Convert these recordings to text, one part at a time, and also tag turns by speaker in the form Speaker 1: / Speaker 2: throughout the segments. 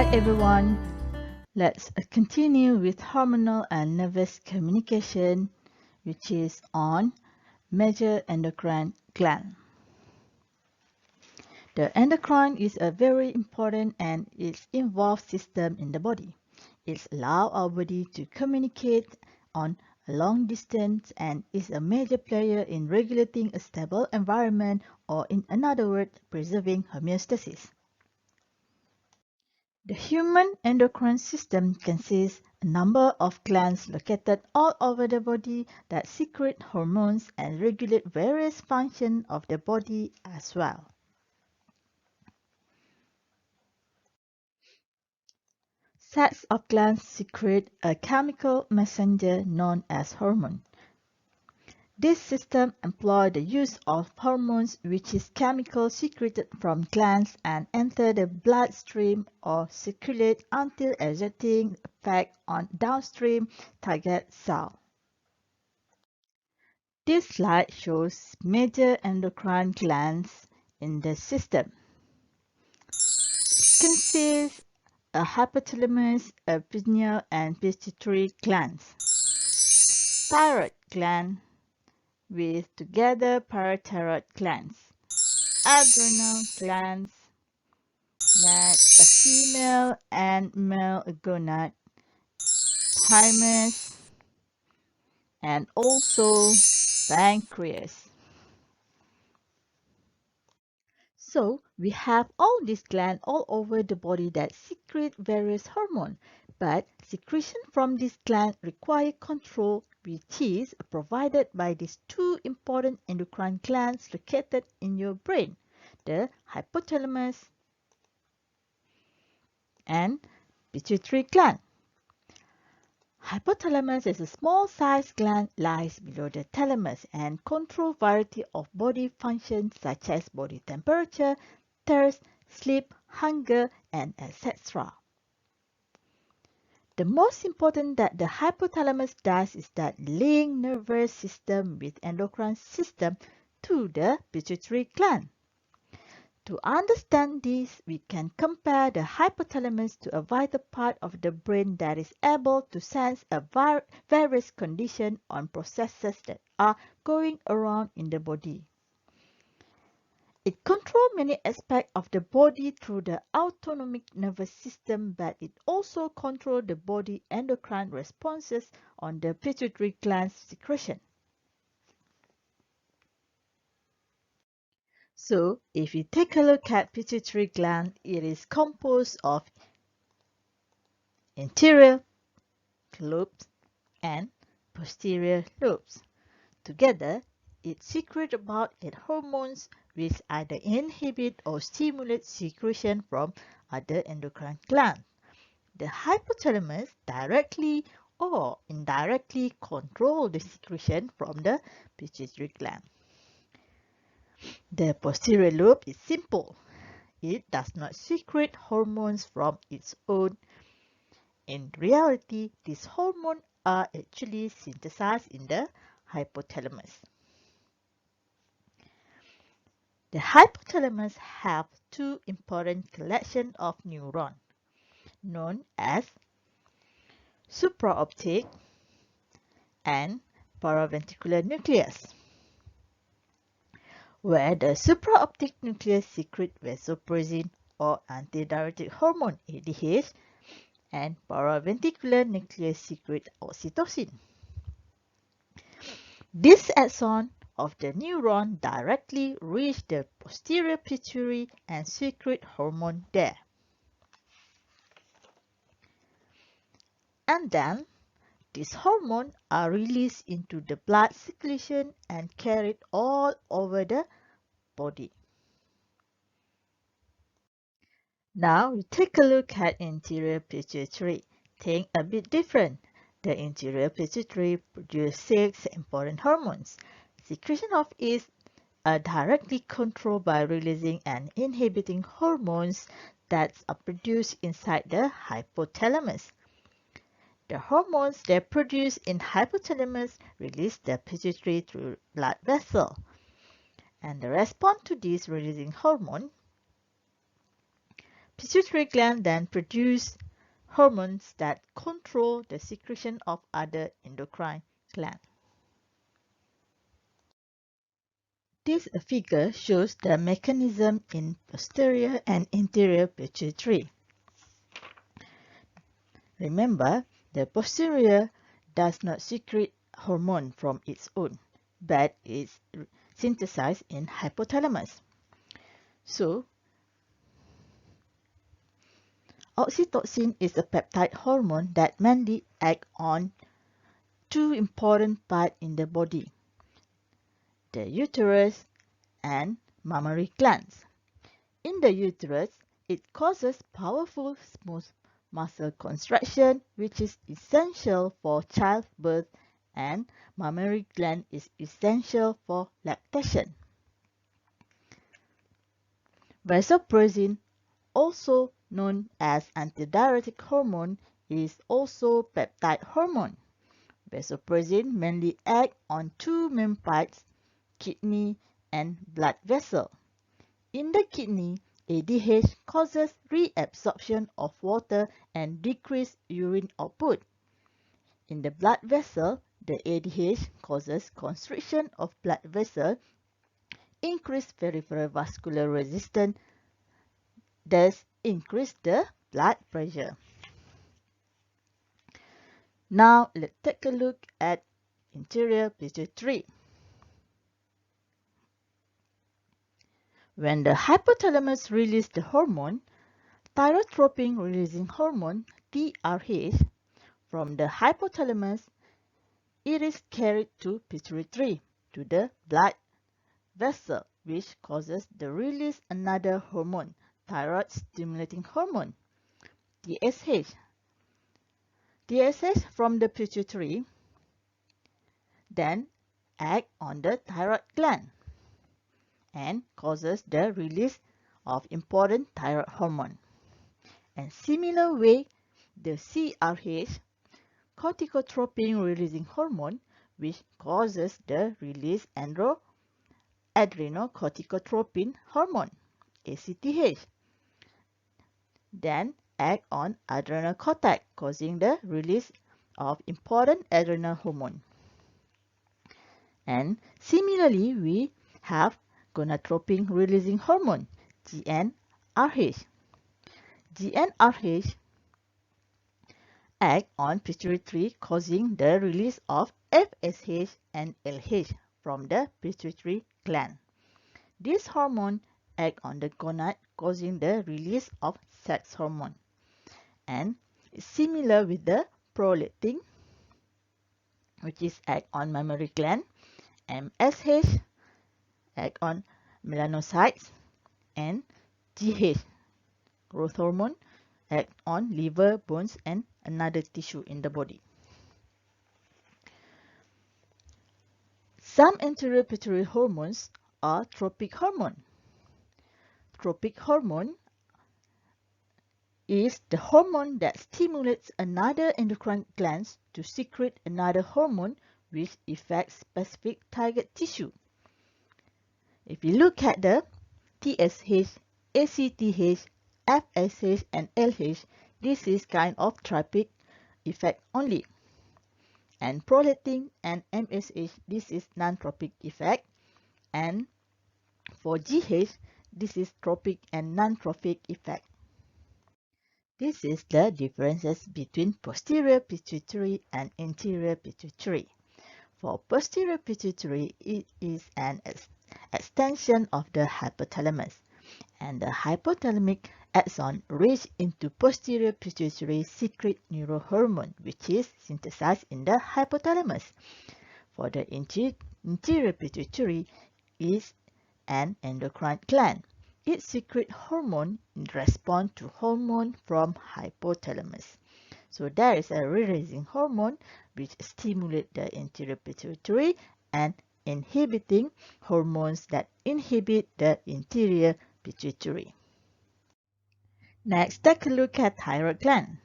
Speaker 1: Hi everyone, let's continue with hormonal and nervous communication, which is on major endocrine gland. The endocrine is a very important and it's involved system in the body. It allows our body to communicate on a long distance and is a major player in regulating a stable environment, or in another word, preserving homeostasis. The human endocrine system consists a number of glands located all over the body that secrete hormones and regulate various functions of the body as well. Sets of glands secrete a chemical messenger known as hormone. This system employs the use of hormones, which is chemical secreted from glands and enter the bloodstream or circulate until exerting effect on downstream target cell. This slide shows major endocrine glands in the system. It consists of hypothalamus, a pineal and pituitary glands, thyroid gland with together parathyroid glands, adrenal glands, next a female and male gonad, thymus, and also pancreas. So we have all these glands all over the body that secrete various hormones, but secretion from these glands require control, which is provided by these two important endocrine glands located in your brain, the hypothalamus and pituitary gland. Hypothalamus is a small-sized gland lies below the thalamus and control variety of body functions such as body temperature, thirst, sleep, hunger, and etc. The most important that the hypothalamus does is that link nervous system with endocrine system to the pituitary gland. To understand this, we can compare the hypothalamus to a vital part of the brain that is able to sense various conditions on processes that are going around in the body. It controls many aspects of the body through the autonomic nervous system, but it also controls the body endocrine responses on the pituitary gland secretion. So, if you take a look at pituitary gland, it is composed of anterior lobes and posterior lobes. Together, it secretes about 8 hormones which either inhibit or stimulate secretion from other endocrine glands. The hypothalamus directly or indirectly controls the secretion from the pituitary gland. The posterior lobe is simple. It does not secrete hormones from its own. In reality, these hormones are actually synthesized in the hypothalamus. The hypothalamus has two important collections of neurons, known as supraoptic and paraventricular nucleus, where the supraoptic nucleus secretes vasopressin or antidiuretic hormone ADH, and paraventricular nucleus secretes oxytocin. This axon of the neuron directly reach the posterior pituitary and secrete hormone there. And then, these hormones are released into the blood circulation and carried all over the body. Now, we take a look at anterior pituitary. Things a bit different. The anterior pituitary produces 6 important hormones. Secretion of it are directly controlled by releasing and inhibiting hormones that are produced inside the hypothalamus. The hormones they produce in hypothalamus release the pituitary through blood vessel. And the response to this releasing hormone, Pituitary gland then produce hormones that control the secretion of other endocrine glands. This figure shows the mechanism in posterior and anterior pituitary. Remember, the posterior does not secrete hormone from its own, but is synthesized in hypothalamus. So, oxytocin is a peptide hormone that mainly acts on two important parts in the body, the uterus and mammary glands. In the uterus, it causes powerful smooth muscle contraction, which is essential for childbirth, and mammary gland is essential for lactation. Vasopressin, also known as antidiuretic hormone, is also peptide hormone. Vasopressin mainly acts on two main parts, kidney and blood vessel. In the kidney, ADH causes reabsorption of water and decreased urine output. In the blood vessel, the ADH causes constriction of blood vessel, increased peripheral vascular resistance, thus increase the blood pressure. Now let's take a look at anterior pituitary. When the hypothalamus releases the hormone, thyrotropin releasing hormone TRH, from the hypothalamus, it is carried to pituitary, to the blood vessel, which causes the release another hormone, thyroid stimulating hormone, TSH. TSH from the pituitary then act on the thyroid gland and causes the release of important thyroid hormone. And similar way, the CRH, corticotropin releasing hormone, which causes the release adrenocorticotropin hormone, ACTH, then act on adrenal cortex, causing the release of important adrenal hormone. And similarly, we have gonadotropin releasing hormone, GnRH. GnRH act on pituitary, causing the release of FSH and LH from the pituitary gland. This hormone act on the gonad, causing the release of sex hormone, and is similar with the prolactin, which is act on mammary gland, MSH act on melanocytes, and GH, growth hormone, act on liver, bones, and another tissue in the body. Some anterior pituitary hormones are tropic hormone. Tropic hormone is the hormone that stimulates another endocrine glands to secrete another hormone which affects specific target tissue. If you look at the TSH, ACTH, FSH, and LH, this is kind of tropic effect only. And prolactin and MSH, this is non-tropic effect. And for GH, this is tropic and non-tropic effect. This is the differences between posterior pituitary and anterior pituitary. For posterior pituitary, it is an extension of the hypothalamus, and the hypothalamic axon reaches into posterior pituitary secrete neurohormone, which is synthesized in the hypothalamus. For the anterior pituitary is an endocrine gland. It secretes hormone in response to hormone from hypothalamus. So there is a releasing hormone which stimulates the anterior pituitary and inhibiting hormones that inhibit the anterior pituitary. Next, take a look at thyroid gland.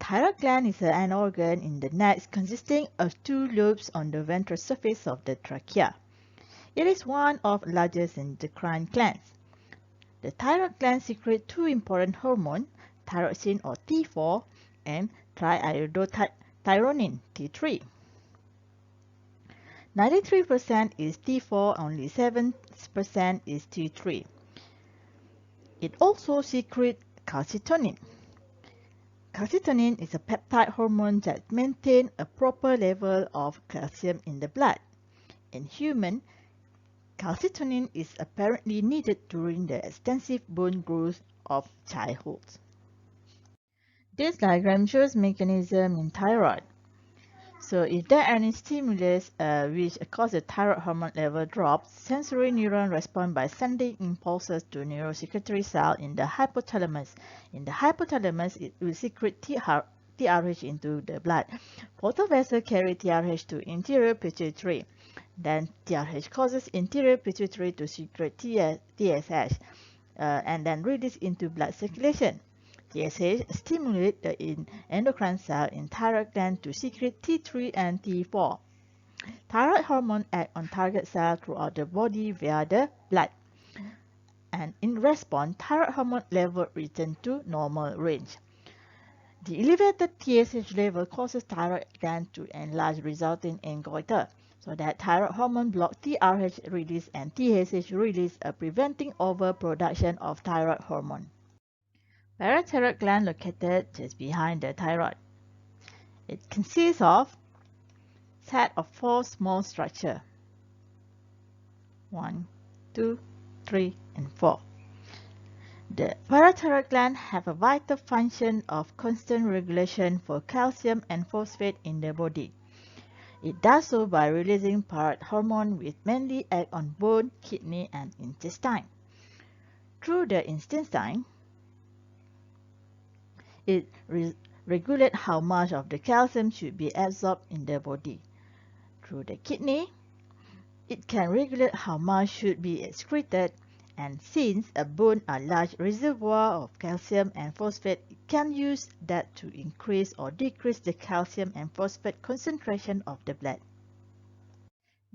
Speaker 1: Thyroid gland is an organ in the neck consisting of two lobes on the ventral surface of the trachea. It is one of the largest endocrine glands. The thyroid gland secretes two important hormones, thyroxine or T4 and triiodothyronine T3. 93% is T4, only 7% is T3. It also secretes calcitonin. Calcitonin is a peptide hormone that maintains a proper level of calcium in the blood. In humans, calcitonin is apparently needed during the extensive bone growth of childhood. This diagram shows mechanism in thyroid. So if there are any stimulus which cause the thyroid hormone level drop, sensory neuron respond by sending impulses to neurosecretory cell in the hypothalamus. In the hypothalamus, it will secrete TRH into the blood. Photovessel carry TRH to interior pituitary. Then TRH causes interior pituitary to secrete TSH and then release into blood circulation. TSH stimulates the endocrine cell in thyroid gland to secrete T3 and T4. Thyroid hormone act on target cell throughout the body via the blood. And in response, thyroid hormone level return to normal range. The elevated TSH level causes thyroid gland to enlarge, resulting in goiter. So that thyroid hormone block TRH release and TSH release, preventing overproduction of thyroid hormone. Parathyroid gland located just behind the thyroid. It consists of a set of 4 small structures. 1, 2, 3, and 4. The parathyroid gland have a vital function of constant regulation for calcium and phosphate in the body. It does so by releasing parathyroid hormone, which mainly act on bone, kidney, and intestine. Through the intestine, it regulates how much of the calcium should be absorbed in the body. Through the kidney, it can regulate how much should be excreted, and since a bone is a large reservoir of calcium and phosphate, it can use that to increase or decrease the calcium and phosphate concentration of the blood.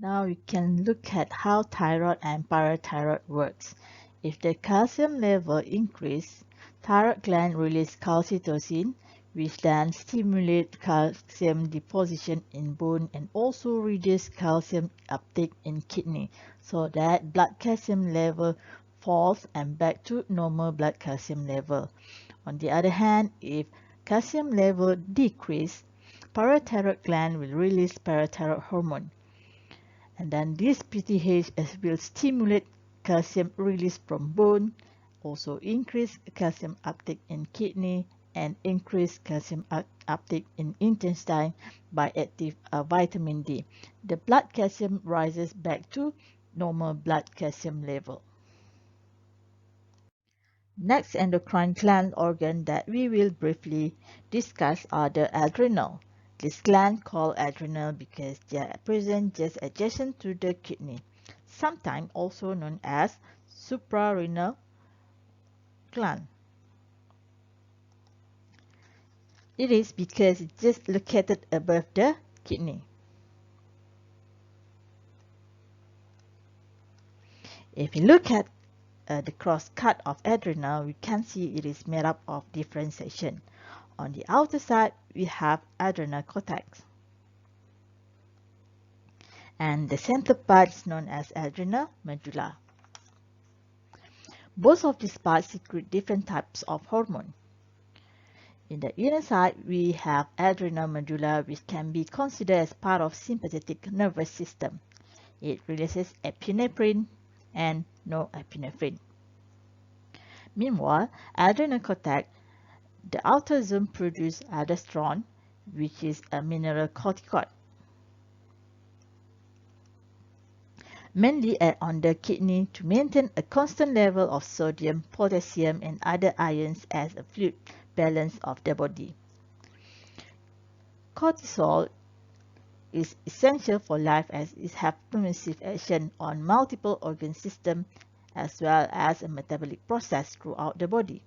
Speaker 1: Now we can look at how thyroid and parathyroid works. If the calcium level increases, thyroid gland release calcitonin, which then stimulates calcium deposition in bone and also reduce calcium uptake in kidney, so that blood calcium level falls and back to normal blood calcium level. On the other hand, if calcium level decrease, parathyroid gland will release parathyroid hormone. And then this PTH will stimulate calcium release from bone, also increase calcium uptake in kidney, and increase calcium uptake in intestine by active vitamin D. The blood calcium rises back to normal blood calcium level. Next endocrine gland organ that we will briefly discuss are the adrenal. This gland called adrenal because they are present just adjacent to the kidney, sometimes also known as suprarenal gland. It is because it's just located above the kidney. If you look at the cross cut of adrenal, we can see it is made up of different sections. On the outer side, we have adrenal cortex. And the center part is known as adrenal medulla. Both of these parts secrete different types of hormone. In the inner side, we have adrenal medulla, which can be considered as part of sympathetic nervous system. It releases epinephrine and norepinephrine. Meanwhile, adrenal cortex, the outer zone produces aldosterone, which is a mineral corticoid. Mainly act on the kidney to maintain a constant level of sodium, potassium, and other ions as a fluid balance of the body. Cortisol is essential for life as it has pervasive action on multiple organ systems as well as a metabolic process throughout the body.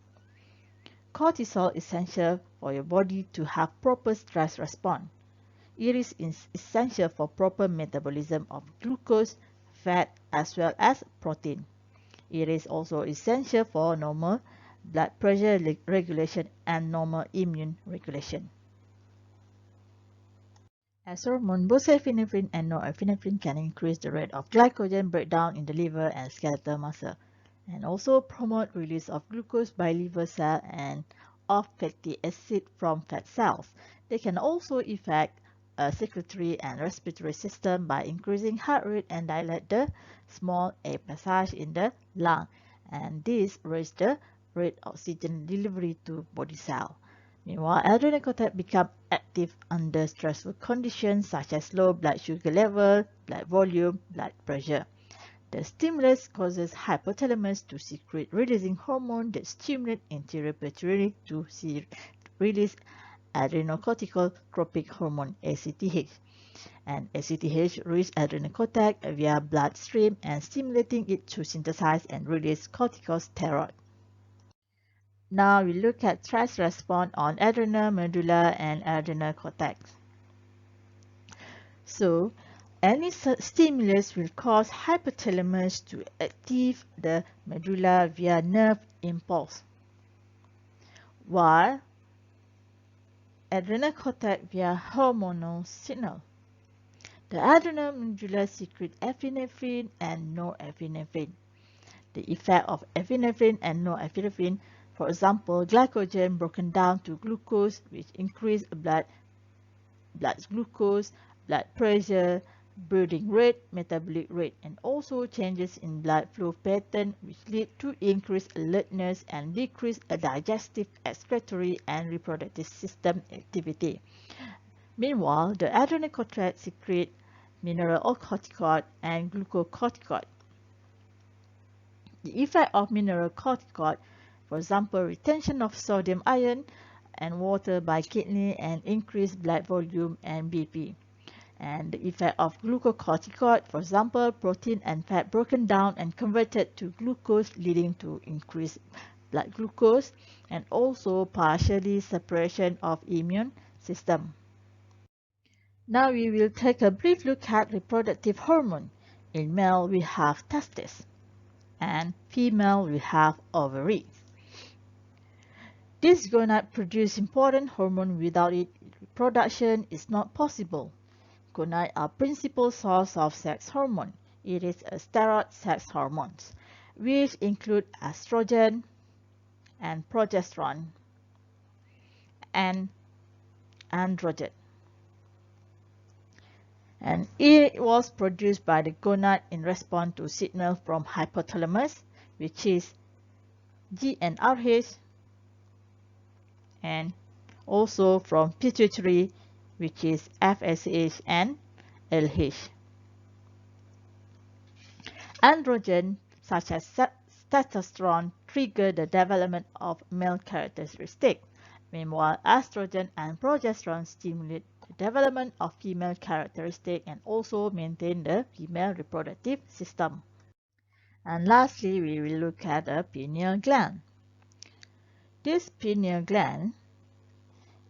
Speaker 1: Cortisol is essential for your body to have proper stress response. It is essential for proper metabolism of glucose, fat, as well as protein. It is also essential for normal blood pressure regulation and normal immune regulation. As hormone, both epinephrine and norepinephrine can increase the rate of glycogen breakdown in the liver and skeletal muscle, and also promote release of glucose by liver cell and of fatty acid from fat cells. They can also affect circulatory and respiratory system by increasing heart rate and dilate the small air passage in the lung, and this raises the rate of oxygen delivery to body cell. Meanwhile, adrenal cortex become active under stressful conditions such as low blood sugar level, blood volume, blood pressure. The stimulus causes hypothalamus to secrete releasing hormone that stimulate anterior pituitary to release adrenocorticotropic hormone ACTH. And ACTH reaches adrenal cortex via bloodstream and stimulating it to synthesize and release corticosteroid. Now we look at stress response on adrenal, medulla, and adrenal cortex. So, any stimulus will cause hypothalamus to activate the medulla via nerve impulse, while adrenal cortex via hormonal signal. The adrenal medulla secrete epinephrine and norepinephrine. The effect of epinephrine and norepinephrine, for example, glycogen broken down to glucose, which increase blood glucose, blood pressure, breathing rate, metabolic rate, and also changes in blood flow pattern, which lead to increased alertness and decreased digestive, excretory, and reproductive system activity. Meanwhile, the adrenal cortex secrete mineralocorticoid and glucocorticoid. The effect of mineralocorticoid, for example, retention of sodium ion and water by kidney and increased blood volume and BP. And the effect of glucocorticoid, for example, protein and fat broken down and converted to glucose, leading to increased blood glucose and also partially suppression of immune system. Now we will take a brief look at reproductive hormone. In male, we have testes, and female, we have ovaries. This gonad produce important hormone. Without it, reproduction is not possible. Gonads are principal source of sex hormone. It is a steroid sex hormones, which include estrogen and progesterone and androgen. And it was produced by the gonad in response to signal from hypothalamus, which is GnRH, and also from pituitary, which is FSH and LH. Androgen, such as testosterone, trigger the development of male characteristics. Meanwhile, estrogen and progesterone stimulate the development of female characteristics and also maintain the female reproductive system. And lastly, we will look at the pineal gland. This pineal gland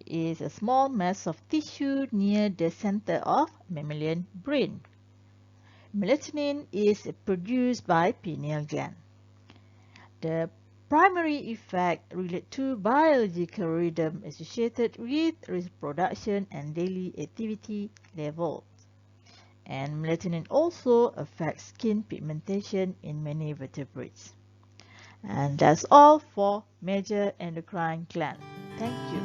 Speaker 1: is a small mass of tissue near the center of mammalian brain. Melatonin is produced by pineal gland. The primary effect relate to biological rhythm associated with reproduction and daily activity levels. And melatonin also affects skin pigmentation in many vertebrates. And that's all for major endocrine gland. Thank you.